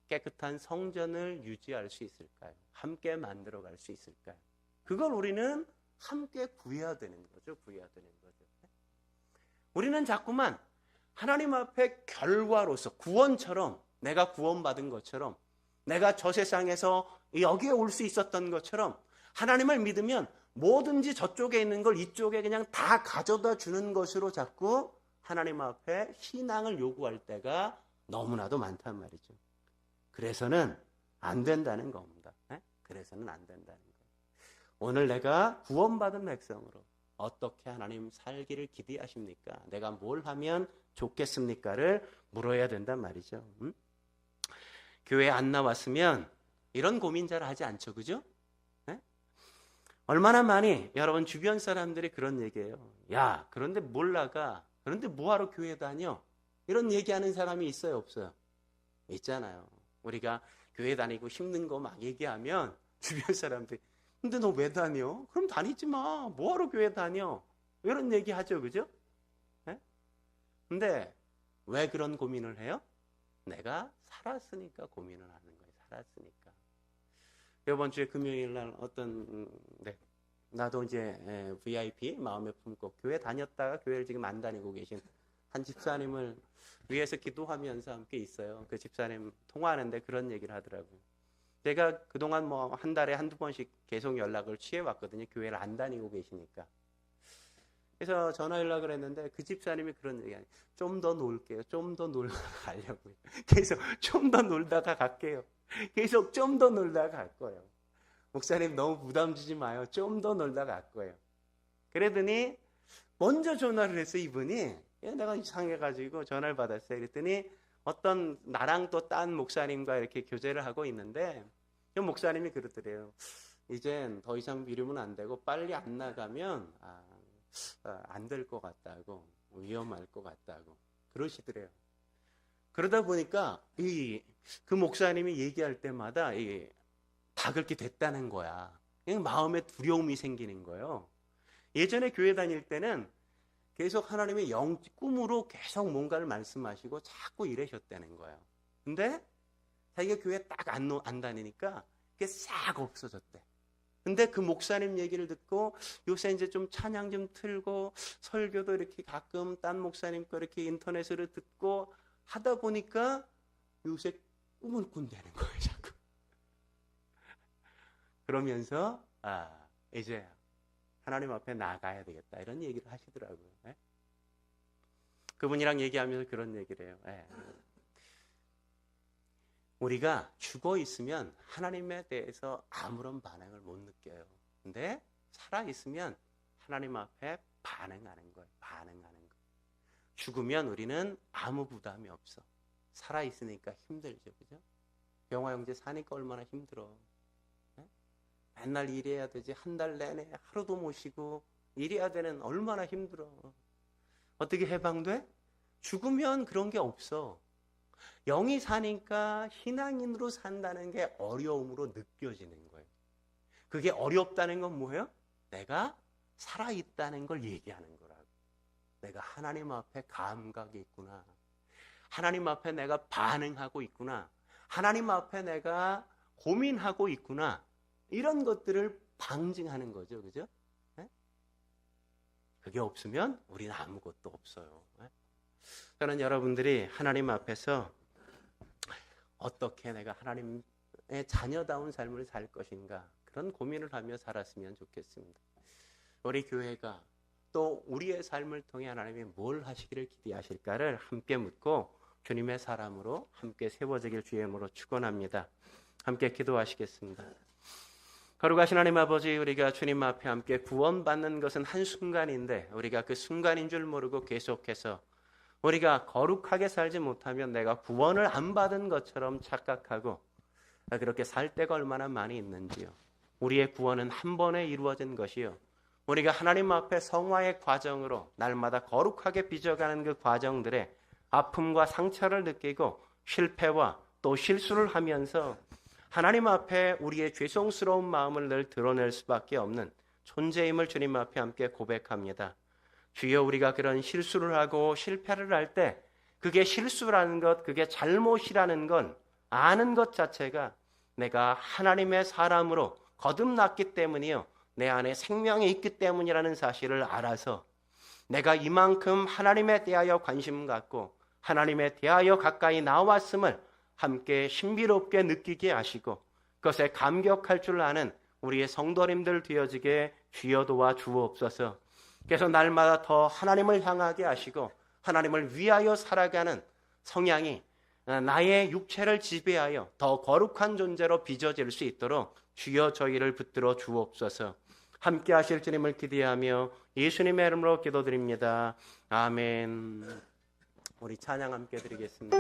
깨끗한 성전을 유지할 수 있을까요? 함께 만들어갈 수 있을까요? 그걸 우리는 함께 구해야 되는 거죠. 구해야 되는 거죠. 우리는 자꾸만 하나님 앞에 결과로서 구원처럼, 내가 구원받은 것처럼, 내가 저 세상에서 여기에 올 수 있었던 것처럼 하나님을 믿으면 뭐든지 저쪽에 있는 걸 이쪽에 그냥 다 가져다 주는 것으로 자꾸 하나님 앞에 신앙을 요구할 때가 너무나도 많단 말이죠. 그래서는 안 된다는 겁니다. 그래서는 안 된다는 거예요. 오늘 내가 구원받은 백성으로 어떻게 하나님 살기를 기대하십니까? 내가 뭘 하면 좋겠습니까를 물어야 된단 말이죠. 교회 안 나왔으면 이런 고민 잘 하지 않죠, 그죠? 얼마나 많이 여러분 주변 사람들이 그런 얘기해요. 야, 그런데 뭘 나가? 그런데 뭐하러 교회 다녀? 이런 얘기하는 사람이 있어요, 없어요? 있잖아요. 우리가 교회 다니고 힘든 거 막 얘기하면 주변 사람들이 근데 너 왜 다녀? 그럼 다니지 마. 뭐하러 교회 다녀? 이런 얘기 하죠, 그죠? 근데 왜 그런 고민을 해요? 내가 살았으니까 고민을 하는 거예요. 살았으니까. 이번 주에 금요일 날 나도 이제 VIP 마음에 품고 교회 다녔다가 교회를 지금 안 다니고 계신 한 집사님을 위해서 기도하면서 함께 있어요. 그 집사님 통화하는데 그런 얘기를 하더라고요. 제가 그동안 뭐 한 달에 한두 번씩 계속 연락을 취해왔거든요. 교회를 안 다니고 계시니까. 그래서 전화 연락을 했는데 그 집사님이 그런 얘기하니 좀 더 놀게요. 좀 더 놀다가 가려고요. 계속 좀 더 놀다가 갈게요. 계속 좀 더 놀다가 갈 거예요. 목사님 너무 부담 주지 마요. 좀 더 놀다가 갈 거예요. 그러더니 먼저 전화를 해서 이분이 내가 이상해가지고 전화를 받았어요. 그랬더니 어떤 나랑 또 딴 목사님과 이렇게 교제를 하고 있는데 그 목사님이 그러더래요. 이젠 더 이상 미루면 안 되고 빨리 안 나가면 안 될 것 같다고, 위험할 것 같다고 그러시더래요. 그러다 보니까 그 목사님이 얘기할 때마다 다 그렇게 됐다는 거야. 그냥 마음에 두려움이 생기는 거예요. 예전에 교회 다닐 때는 계속 하나님의 꿈으로 계속 뭔가를 말씀하시고 자꾸 이러셨다는 거예요. 근데 자기가 교회 딱 안 다니니까 그게 싹 없어졌대. 근데 그 목사님 얘기를 듣고 요새 이제 좀 찬양 좀 틀고 설교도 이렇게 가끔 딴 목사님 거 이렇게 인터넷으로 듣고 하다 보니까 요새 꿈을 꾼다는 거예요, 자꾸. 그러면서 이제 하나님 앞에 나가야 되겠다 이런 얘기를 하시더라고요. 그분이랑 얘기하면서 그런 얘기를 해요. 우리가 죽어 있으면 하나님에 대해서 아무런 반응을 못 느껴요. 근데 살아 있으면 하나님 앞에 반응하는 거예요. 반응하는 거. 죽으면 우리는 아무 부담이 없어. 살아 있으니까 힘들죠, 그죠? 병화 형제 사니까 얼마나 힘들어. 맨날 일해야 되지. 한 달 내내 하루도 못 쉬고 일해야 되는 얼마나 힘들어. 어떻게 해방돼? 죽으면 그런 게 없어. 영이 사니까 신앙인으로 산다는 게 어려움으로 느껴지는 거예요. 그게 어렵다는 건 뭐예요? 내가 살아있다는 걸 얘기하는 거라고. 내가 하나님 앞에 감각이 있구나. 하나님 앞에 내가 반응하고 있구나. 하나님 앞에 내가 고민하고 있구나. 이런 것들을 방증하는 거죠. 그죠? 그게 없으면 우리는 아무것도 없어요. 저는 여러분들이 하나님 앞에서 어떻게 내가 하나님의 자녀다운 삶을 살 것인가 그런 고민을 하며 살았으면 좋겠습니다. 우리 교회가 또 우리의 삶을 통해 하나님이 뭘 하시기를 기대하실까를 함께 묻고 주님의 사람으로 함께 세워지길 주의 이름으로 축원합니다. 함께 기도하시겠습니다. 거룩하신 하나님 아버지, 우리가 주님 앞에 함께 구원받는 것은 한순간인데 우리가 그 순간인 줄 모르고 계속해서 우리가 거룩하게 살지 못하면 내가 구원을 안 받은 것처럼 착각하고 그렇게 살 때가 얼마나 많이 있는지요. 우리의 구원은 한 번에 이루어진 것이요. 우리가 하나님 앞에 성화의 과정으로 날마다 거룩하게 빚어가는 그 과정들에 아픔과 상처를 느끼고 실패와 또 실수를 하면서 하나님 앞에 우리의 죄송스러운 마음을 늘 드러낼 수밖에 없는 존재임을 주님 앞에 함께 고백합니다. 주여, 우리가 그런 실수를 하고 실패를 할 때 그게 실수라는 것, 그게 잘못이라는 건 아는 것 자체가 내가 하나님의 사람으로 거듭났기 때문이요, 내 안에 생명이 있기 때문이라는 사실을 알아서 내가 이만큼 하나님에 대하여 관심 갖고 하나님에 대하여 가까이 나왔음을 함께 신비롭게 느끼게 하시고 그것에 감격할 줄 아는 우리의 성도님들 되어지게 주여 도와 주옵소서. 그래서 날마다 더 하나님을 향하게 하시고 하나님을 위하여 살아가는 성향이 나의 육체를 지배하여 더 거룩한 존재로 빚어질 수 있도록 주여 저희를 붙들어 주옵소서. 함께 하실 주님을 기대하며 예수님의 이름으로 기도드립니다. 아멘. 우리 찬양 함께 드리겠습니다.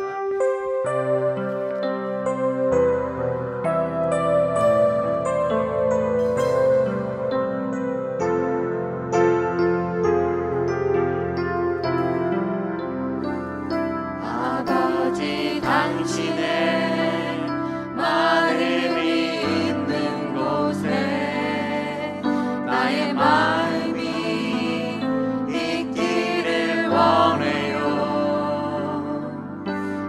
아버지 당신의 마음이 있는 곳에 나의 마음이 있기를 원해요.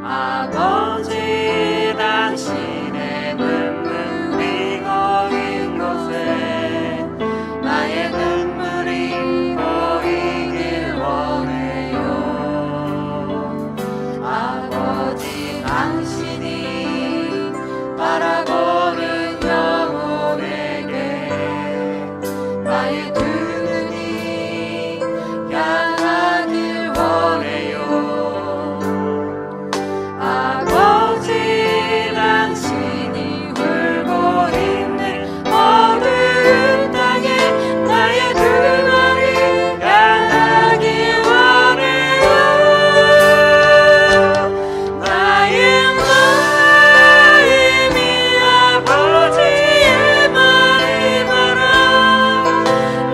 아버지 당신의 눈물이 고인 곳에 나의 눈물이 고이길 원해요. 아버지 당신이 바라보는 영혼에게 나의 두 눈이 향하길 원해요. 아버지 당신이 울고 있는 어두운 땅에 나의 두 발이 향하길 원해요. 나의 마음이 아버지의 마음 알아.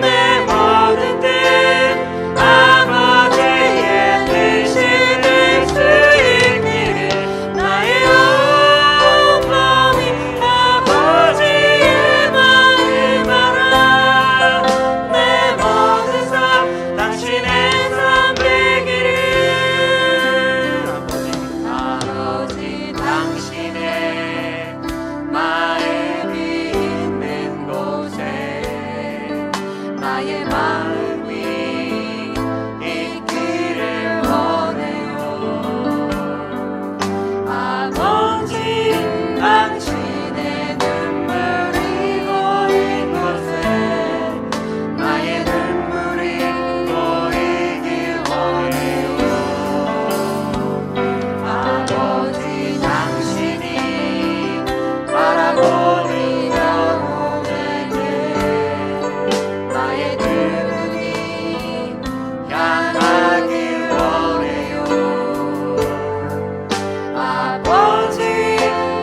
내 모든 뜻 아버지의 뜻이 될 수 있기를 나의 온 마음이 아버지의 마음 알아. 내 모든 삶 당신의 삶 되기를. 아버지 당신의 마음이 있는 곳에 나의 마음이 있기를 원해요. 아버지 당신의 눈물이 고인 곳에 나의 눈물이 고이길 원해요. 아버지 당신이 바라보는 영혼에게 나의 두 눈이 향하길 원해요. 아버지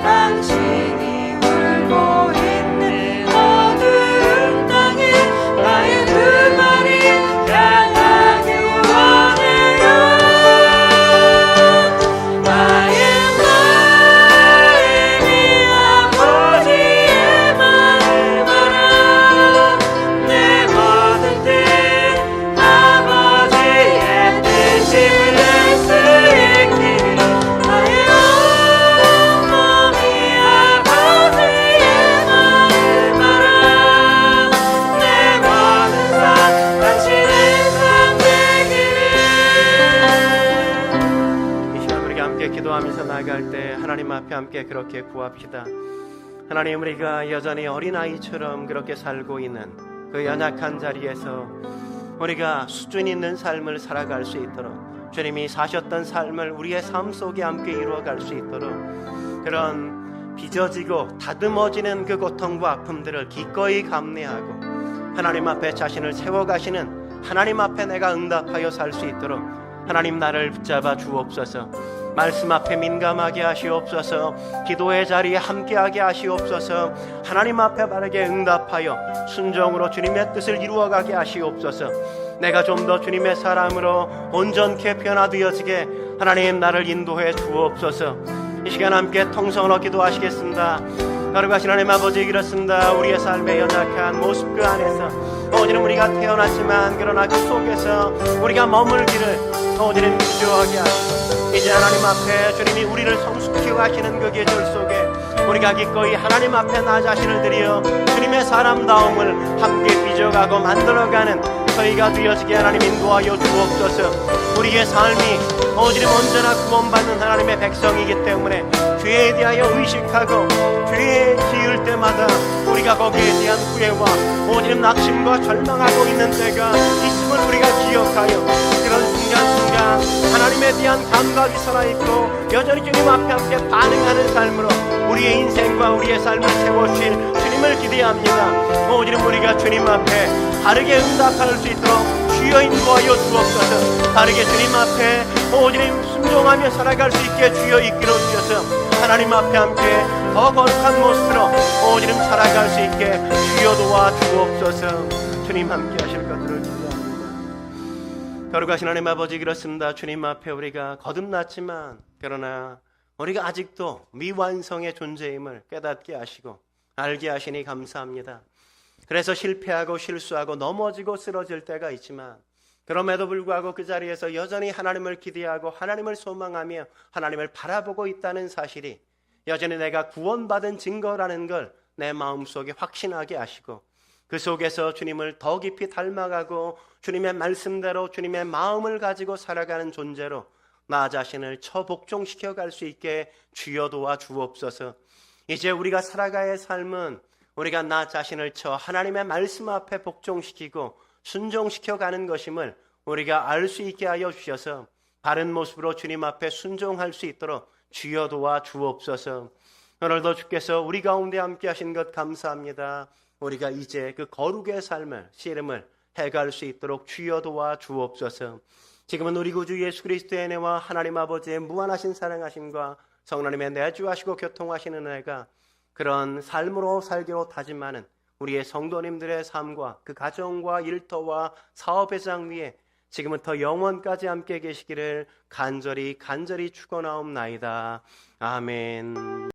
당신이 울고 있는 어두운 땅에 나의 두 발이 향하길 원해요. 나의 마음이 아버지의 마음 알아. 내 모든 뜻 아버지의 뜻이 될 수 있기를 나의 온 마음이 아버지의 마음 알아. 내 모든 삶 당신의 삶 되기를. 이 시간 우리가 함께 기도하면서 나아갈 때 하나님 앞에 함께 그렇게 구합시다. 하나님, 우리가 여전히 어린아이처럼 그렇게 살고 있는 그 연약한 자리에서 우리가 수준 있는 삶을 살아갈 수 있도록 주님이 사셨던 삶을 우리의 삶 속에 함께 이루어갈 수 있도록 그런 빚어지고 다듬어지는 그 고통과 아픔들을 기꺼이 감내하고 하나님 앞에 자신을 세워가시는 하나님 앞에 내가 응답하여 살 수 있도록 하나님 나를 붙잡아 주옵소서. 말씀 앞에 민감하게 하시옵소서. 기도의 자리에 함께하게 하시옵소서. 하나님 앞에 바르게 응답하여 순종으로 주님의 뜻을 이루어가게 하시옵소서. 내가 좀 더 주님의 사람으로 온전케 변화되어지게 하나님 나를 인도해 주옵소서. 이 시간 함께 통성으로 기도하시겠습니다. 거룩하신 하나님 아버지, 그렇습니다. 우리의 삶의 연약한 모습 그 안에서 오늘은 우리가 태어났지만 그러나 그 속에서 우리가 머물기를 오늘은 기도하게 하시고 이제 하나님 앞에 주님이 우리를 성숙케 하시는 그 계절 속에 우리가 기꺼이 하나님 앞에 나 자신을 드려 주님의 사람다움을 함께 빚어가고 만들어가는 저희가 되어지게 하나님 인도하여 주옵소서. 우리의 삶이 오직 언제나 구원받는 하나님의 백성이기 때문에 죄에 대하여 의식하고 죄에 지을 때마다 우리가 거기에 대한 후회와 오직 낙심과 절망하고 있는 때가 있음을 우리가 기억하여 그런 순간순간 하나님에 대한 감각이 살아있고 여전히 주님 앞에 함께 반응하는 삶으로 우리의 인생과 우리의 삶을 세워주실 주님을 기대합니다. 오직 우리가 주님 앞에 바르게 응답할 수 있도록 주여 인도하여 주옵소서. 바르게 주님 앞에 오직 순종하며 살아갈 수 있게 주여 이끌어 주셔서 하나님 앞에 함께 더 거룩한 모습으로 오직 살아갈 수 있게 주여 도와 주옵소서. 주님 함께 하실 것들을 기도합니다. 거룩하신 하나님 아버지, 그렇습니다. 주님 앞에 우리가 거듭났지만 그러나 우리가 아직도 미완성의 존재임을 깨닫게 하시고 알게 하시니 감사합니다. 그래서 실패하고 실수하고 넘어지고 쓰러질 때가 있지만 그럼에도 불구하고 그 자리에서 여전히 하나님을 기대하고 하나님을 소망하며 하나님을 바라보고 있다는 사실이 여전히 내가 구원받은 증거라는 걸 내 마음속에 확신하게 하시고 그 속에서 주님을 더 깊이 닮아가고 주님의 말씀대로 주님의 마음을 가지고 살아가는 존재로 나 자신을 처복종시켜 갈 수 있게 주여 도와 주옵소서. 이제 우리가 살아가야 할 삶은 우리가 나 자신을 쳐 하나님의 말씀 앞에 복종시키고 순종시켜 가는 것임을 우리가 알 수 있게 하여 주셔서 바른 모습으로 주님 앞에 순종할 수 있도록 주여 도와 주옵소서. 오늘도 주께서 우리 가운데 함께 하신 것 감사합니다. 우리가 이제 그 거룩의 삶을 씨름을 해갈 수 있도록 주여 도와 주옵소서. 지금은 우리 구주 예수 그리스도의 은혜와 하나님 아버지의 무한하신 사랑하심과 성령님의 내주하시고 교통하시는 은혜가 그런 삶으로 살기로 다짐하는 우리의 성도님들의 삶과 그 가정과 일터와 사업의 장 위에 지금부터 영원까지 함께 계시기를 간절히 축원하옵나이다. 아멘.